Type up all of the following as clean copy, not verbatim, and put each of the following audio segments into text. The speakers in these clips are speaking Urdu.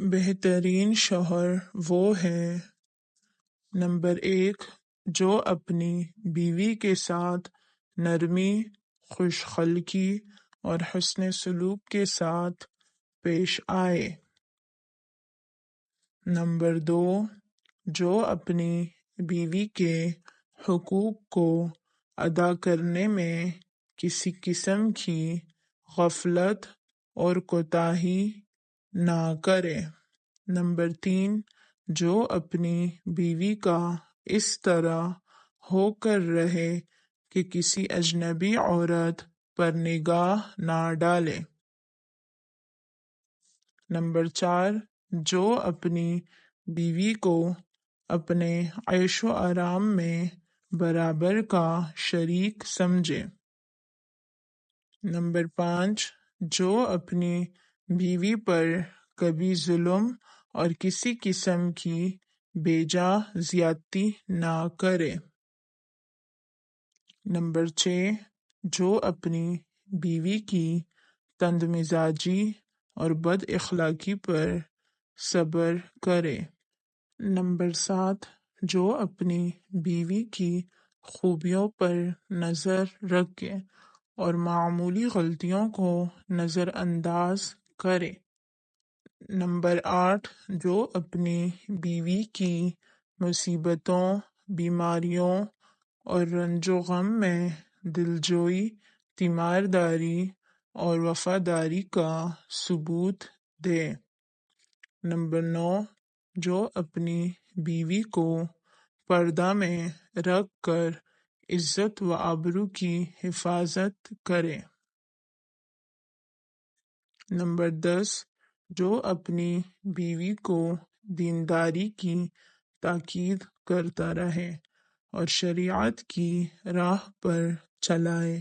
بہترین شوہر وہ ہے: نمبر 1، جو اپنی بیوی کے ساتھ نرمی، خوش خلقی اور حسن سلوک کے ساتھ پیش آئے۔ نمبر 2، جو اپنی بیوی کے حقوق کو ادا کرنے میں کسی قسم کی غفلت اور کوتاہی نہ کرے۔ نمبر 3، جو اپنی بیوی کا اس طرح ہو کر رہے کہ کسی اجنبی عورت پر نگاہ نہ ڈالے۔ نمبر 4، جو اپنی بیوی کو اپنے عیش و آرام میں برابر کا شریک سمجھے۔ نمبر 5، جو اپنی بیوی پر کبھی ظلم اور کسی قسم کی بیجا زیادتی نہ کرے۔ نمبر 6، جو اپنی بیوی کی تند مزاجی اور بد اخلاقی پر صبر کرے۔ نمبر 7، جو اپنی بیوی کی خوبیوں پر نظر رکھے اور معمولی غلطیوں کو نظر انداز کرے۔ نمبر 8، جو اپنی بیوی کی مصیبتوں، بیماریوں اور رنج و غم میں دلجوئی، تیمارداری اور وفاداری کا ثبوت دے۔ نمبر 9، جو اپنی بیوی کو پردہ میں رکھ کر عزت و آبرو کی حفاظت کرے۔ نمبر 10، جو اپنی بیوی کو دینداری کی تاکید کرتا رہے اور شریعت کی راہ پر چلائے۔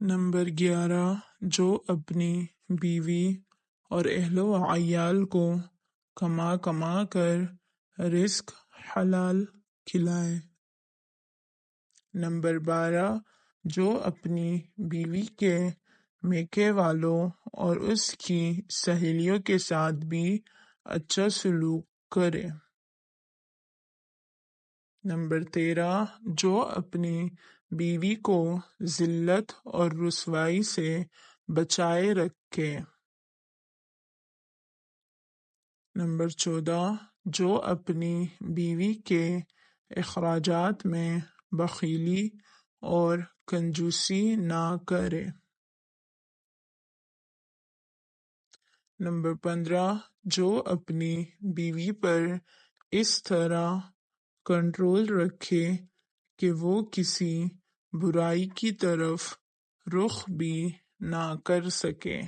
نمبر 11، جو اپنی بیوی اور اہل و عیال کو کما کما کر رزق حلال کھلائے۔ نمبر 12، جو اپنی بیوی کے میکے والوں اور اس کی سہیلیوں کے ساتھ بھی اچھا سلوک کرے۔ نمبر 13، جو اپنی بیوی کو ذلت اور رسوائی سے بچائے رکھے۔ نمبر 14، جو اپنی بیوی کے اخراجات میں بخیلی اور کنجوسی نہ کرے۔ نمبر 15، جو اپنی بیوی پر اس طرح کنٹرول رکھے کہ وہ کسی برائی کی طرف رخ بھی نہ کر سکے۔